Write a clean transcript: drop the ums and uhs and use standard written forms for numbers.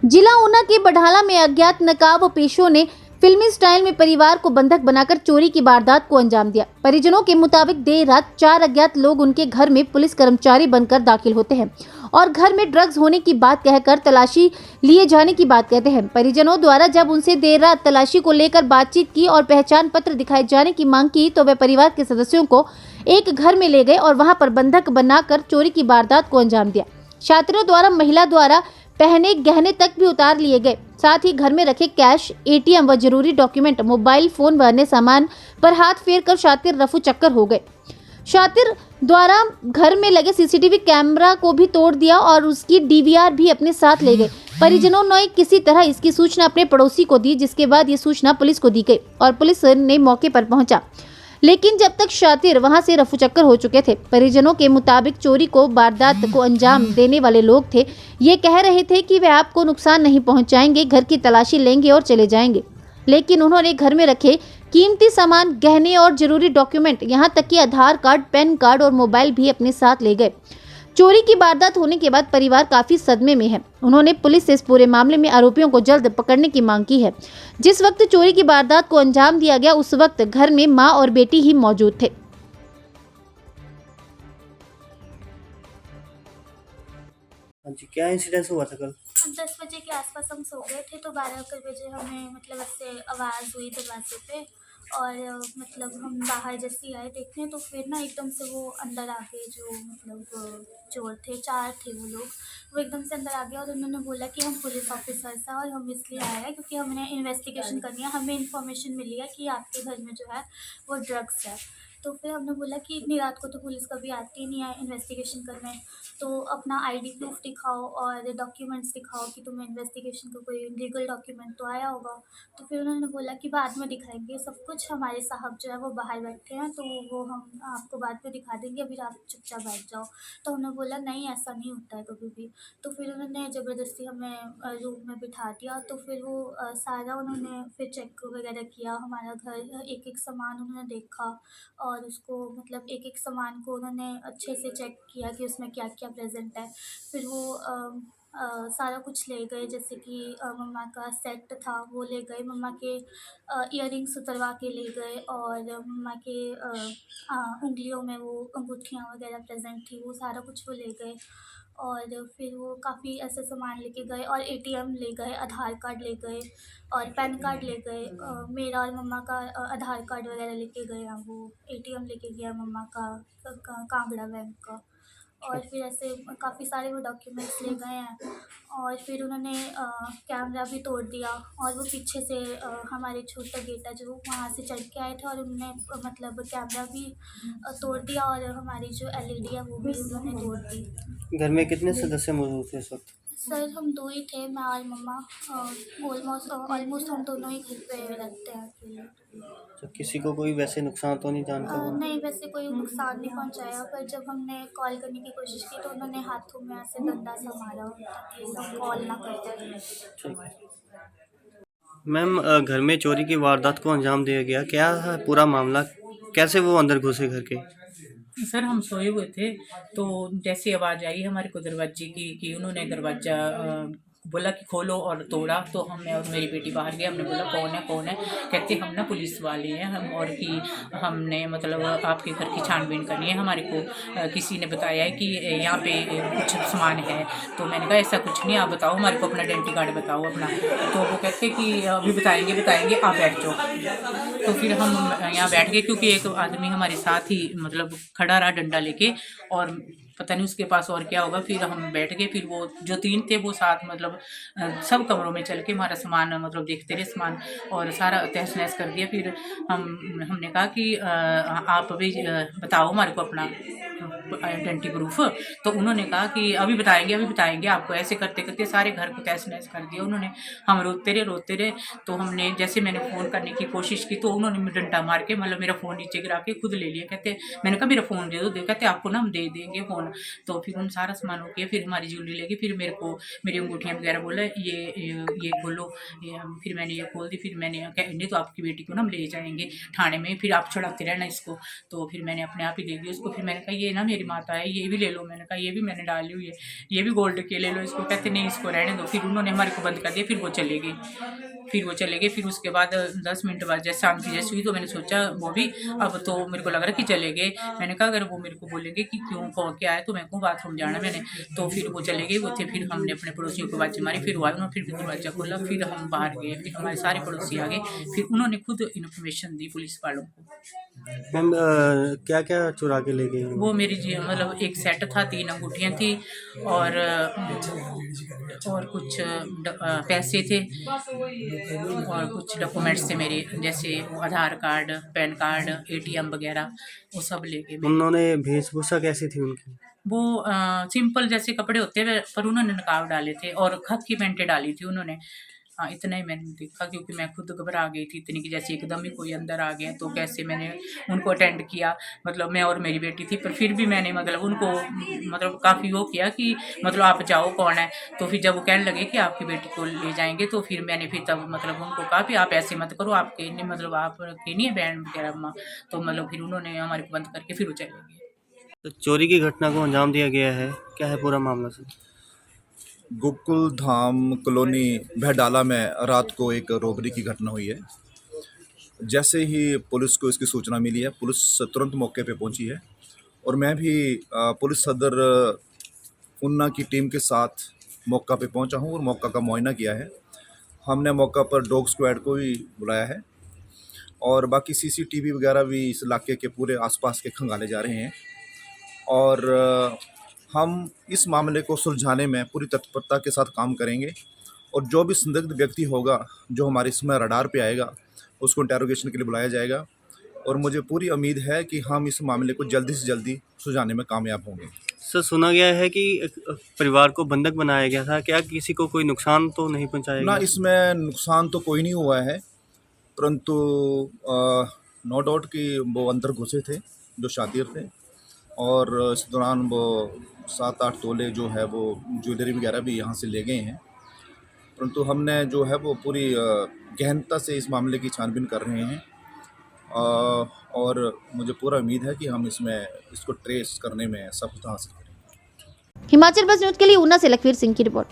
जिला ऊना के बढ़ाला में अज्ञात नकाबपोशों ने फिल्मी स्टाइल में परिवार को बंधक बनाकर चोरी की वारदात को अंजाम दिया। परिजनों के मुताबिक देर रात 4 अज्ञात लोग उनके घर में पुलिस कर्मचारी बनकर दाखिल होते हैं और घर में ड्रग्स होने की बात कहकर तलाशी लिए जाने की बात कहते हैं। परिजनों द्वारा जब उनसे देर रात तलाशी को लेकर बातचीत की और पहचान पत्र दिखाए जाने की मांग की तो वे परिवार के सदस्यों को एक घर में ले गए और वहां पर बंधक बनाकर चोरी की वारदात को अंजाम दिया। छात्रों द्वारा महिला द्वारा पहने गहने तक भी उतार लिए गए। साथ ही घर में रखे कैश, एटीएम व जरूरी डॉक्यूमेंट, मोबाइल फोन व अन्य सामान पर हाथ फेर कर शातिर रफू चक्कर हो गए। शातिर द्वारा घर में लगे सीसीटीवी कैमरा को भी तोड़ दिया और उसकी डीवीआर भी अपने साथ ले गए। परिजनों ने किसी तरह इसकी सूचना अपने पड़ोसी को दी, जिसके बाद ये सूचना पुलिस को दी गई और पुलिस ने मौके पर पहुंचा, लेकिन जब तक शातिर वहां से रफू चक्कर हो चुके थे। परिजनों के मुताबिक चोरी को वारदात को अंजाम देने वाले लोग थे। ये कह रहे थे कि वे आपको नुकसान नहीं पहुंचाएंगे, घर की तलाशी लेंगे और चले जाएंगे, लेकिन उन्होंने घर में रखे कीमती सामान, गहने और जरूरी डॉक्यूमेंट, यहां तक कि आधार कार्ड, पैन कार्ड और मोबाइल भी अपने साथ ले गए। चोरी की वारदात होने के बाद परिवार काफी सदमे में है। उन्होंने पुलिस से इस पूरे मामले में आरोपियों को जल्द पकड़ने की मांग की है। जिस वक्त चोरी की वारदात को अंजाम दिया गया उस वक्त घर में मां और बेटी ही मौजूद थे। हाँ जी, क्या इंसिडेंस हुआ था कल? 10 बजे के आसपास हम सो गए थे तो 12 बजे हमें मतलब ऐसे आवाज़ हुई दरवाजे पे और हम बाहर जैसे ही आए देखने तो फिर ना एकदम से वो अंदर आ गए जो चोर थे, 4 थे वो लोग। वो एकदम से अंदर आ गया और उन्होंने बोला कि हम पुलिस ऑफिसर्स हैं और हम इसलिए आए हैं क्योंकि हमने इन्वेस्टिगेशन करनी है, हमें इन्फॉर्मेशन मिली है कि आपके घर में जो है वो ड्रग्स है। तो फिर हमने बोला कि इतनी रात को तो पुलिस कभी आती नहीं है इन्वेस्टिगेशन करने, तो अपना आईडी प्रूफ दिखाओ और डॉक्यूमेंट्स दिखाओ कि तुम्हें इन्वेस्टिगेशन का कोई लीगल डॉक्यूमेंट तो आया होगा। तो फिर उन्होंने बोला कि बाद में दिखाएंगे सब कुछ, हमारे साहब जो है वो बाहर बैठे हैं तो वो हम आपको बाद में दिखा देंगे, अभी आप चुपचाप बैठ जाओ। तो हमने बोला नहीं, ऐसा नहीं होता है कभी भी। तो फिर उन्होंने ज़बरदस्ती हमें रूम में बिठा दिया। तो फिर वो सारा उन्होंने फिर चेक वगैरह किया हमारा घर, एक एक सामान उन्होंने देखा और उसको एक एक सामान को उन्होंने अच्छे से चेक किया कि उसमें क्या क्या प्रेजेंट है। फिर वो सारा कुछ ले गए, जैसे कि मम्मा का सेट था वो ले गए, मम्मा के इयररिंग्स उतरवा के ले गए और मम्मा के उंगलियों में वो अंगूठियाँ वगैरह प्रेजेंट थी, वो सारा कुछ वो ले गए। और फिर वो काफ़ी ऐसे सामान लेके गए और एटीएम ले गए, आधार कार्ड ले गए और पैन कार्ड ले गए। मेरा और मम्मा का आधार कार्ड वगैरह लेके गए हैं, वो एटीएम लेके गया मम्मा का कांगड़ा बैंक का। और फिर ऐसे काफ़ी सारे वो डॉक्यूमेंट्स ले गए हैं और फिर उन्होंने कैमरा भी तोड़ दिया और वो पीछे से हमारे छोटा गेट है जो वहाँ से चढ़ के आए थे और उन्होंने कैमरा भी तोड़ दिया और हमारी जो एलईडी है वो भी उन्होंने तोड़ दी। घर में कितने सदस्य मौजूद थे इस वक्त? सर हम 2 ही थे, मैं और मम्मा। ऑलमोस्ट हम दोनों ही घर पे रहते हैं अकेले। तो किसी को कोई वैसे नुकसान तो नहीं जानता हुआ? नहीं, वैसे कोई नुकसान नहीं पहुंचाया, पर जब हमने कॉल करने की कोशिश की तो उन्होंने हाथों में ऐसे डंडा सा मारा ताकि हम कॉल ना कर पाए। ठीक है मैम, घर में चोरी की वारदात को अंजाम दिया गया, क्या है पूरा मामला? कैसे वो अंदर घुसे घर के? सर हम सोए हुए थे तो जैसे आवाज़ आई हमारे को दरवाजे की कि उन्होंने दरवाज़ा बोला कि खोलो और तोड़ा। तो हमने और मेरी बेटी बाहर गए, हमने बोला कौन है। कहते हम ना पुलिस वाले हैं, हम और कि हमने आपके घर की छानबीन करनी है, हमारे को किसी ने बताया है कि यहाँ पे कुछ सामान है। तो मैंने कहा ऐसा कुछ नहीं, आप बताओ हमारे को अपना आइडेंटिटी कार्ड बताओ अपना। तो वो कहते कि अभी बताएंगे आप बैठ जाओ। तो फिर हम यहाँ बैठ गए क्योंकि एक आदमी हमारे साथ ही खड़ा रहा डंडा लेके, और पता नहीं उसके पास और क्या होगा। फिर हम बैठ गए, फिर वो जो 3 थे वो साथ सब कमरों में चल के हमारा सामान देखते रहे सामान और सारा तहस नहस कर दिया। फिर हमने कहा कि आप भी बताओ हमारे को अपना आइडेंटिटी प्रूफ। तो उन्होंने कहा कि अभी बताएंगे आपको। ऐसे करते करते सारे घर को तहस नहस कर दिया उन्होंने। हम रोते रहे। तो हमने जैसे मैंने फ़ोन करने की कोशिश की तो उन्होंने डंडा मार के मेरा फ़ोन नीचे गिरा के खुद ले लिया। कहते मैंने कहा मेरा फ़ोन दे दो, कहते आपको ना हम दे देंगे फ़ोन। तो फिर उन सारा सामान हो गया, फिर हमारी ज्वेलरी लेगी, फिर मेरे को मेरी अंगूठियाँ वगैरह बोला ये खोलो। फिर मैंने ये खोल दी। फिर मैंने नहीं तो आपकी बेटी को ना हम ले जाएंगे थाने में, फिर आप छुड़ाते रहना इसको। तो फिर मैंने अपने आप ही दे दी उसको। फिर मैंने कहा ये ना मेरी माता है, ये भी ले लो। मैंने कहा ये भी मैंने डाली हुई है, ये भी गोल्ड के ले लो इसको। कहते नहीं इसको रहने दो। फिर उन्होंने हमारे को बंद कर दिया, फिर वो चले गए। फिर उसके बाद 10 मिनट बाद जैसे शाम की जैसे हुई तो मैंने सोचा वो भी अब तो मेरे को लग रहा है कि चले गए। मैंने कहा अगर वो मेरे को बोलेंगे कि क्यों कौन क्या है तो मैं कहूँ बाथरूम जाना मैंने, तो फिर वो चले गए वो थे। फिर हमने अपने पड़ोसियों को आवाज़ मारी, फिर वो आए, उन्होंने फिर भी दरवाज़ा खोला, फिर हम बाहर गए, फिर हमारे सारे पड़ोसी आ गए, फिर उन्होंने खुद इन्फॉर्मेशन दी पुलिस वालों को। मैम क्या क्या चुरा के ले गए हैं? वो मेरी जी मतलब एक सेट था, 3 अंगूठियाँ थी और कुछ पैसे थे और कुछ डॉक्यूमेंट्स थे मेरे, जैसे आधार कार्ड, पैन कार्ड, ATM वगैरह, वो सब ले गए मेरे। उन्होंने वेशभूषा कैसी थी उनकी? वो सिंपल जैसे कपड़े होते हैं पर उन्होंने नकाब डाले थे और खाकी पैंटें डाली थी उन्होंने। हाँ, इतना ही मैंने देखा क्योंकि मैं खुद घबरा गई थी इतनी कि जैसे एकदम ही कोई अंदर आ गया। तो कैसे मैंने उनको अटेंड किया, मतलब मैं और मेरी बेटी थी, पर फिर भी मैंने मतलब उनको मतलब काफ़ी वो किया कि मतलब आप जाओ कौन है। तो फिर जब वो कहने लगे कि आपकी बेटी को ले जाएंगे तो फिर मैंने फिर तब मतलब उनको कहा कि आप ऐसे मत करो, आपके नहीं मतलब आपके नहीं है बहन वगैरह अम्मा। तो मतलब फिर उन्होंने हमारे को बंद करके फिर वो चले गए। तो चोरी की घटना को अंजाम दिया गया है, क्या है पूरा मामला सर? गोकुल धाम कॉलोनी बहडाला में रात को एक रॉबरी की घटना हुई है। जैसे ही पुलिस को इसकी सूचना मिली है, पुलिस तुरंत मौके पे पहुंची है और मैं भी पुलिस सदर ऊना की टीम के साथ मौका पे पहुंचा हूं और मौका का मुआयना किया है। हमने मौका पर डॉग स्क्वाड को भी बुलाया है और बाकी CCTV वगैरह भी इस इलाके के पूरे आसपास के खंगाले जा रहे हैं और हम इस मामले को सुलझाने में पूरी तत्परता के साथ काम करेंगे और जो भी संदिग्ध व्यक्ति होगा जो हमारे इसमें रडार पे आएगा उसको इंटेरोगेशन के लिए बुलाया जाएगा और मुझे पूरी उम्मीद है कि हम इस मामले को जल्दी से जल्दी सुलझाने में कामयाब होंगे। सर सुना गया है कि परिवार को बंधक बनाया गया था, क्या किसी को कोई नुकसान तो नहीं पहुंचाया ना, गया? इसमें नुकसान तो कोई नहीं हुआ है, परंतु नो डाउट कि वो अंदर घुसे थे जो शातिर थे और इस दौरान वो 7-8 तोले जो है वो ज्वेलरी वगैरह भी यहाँ से ले गए हैं। परंतु हमने जो है वो पूरी गहनता से इस मामले की छानबीन कर रहे हैं और मुझे पूरा उम्मीद है कि हम इसको ट्रेस करने में सफलता हासिल करेंगे। हिमाचल बस न्यूज के लिए ऊना से लखवीर सिंह की रिपोर्ट।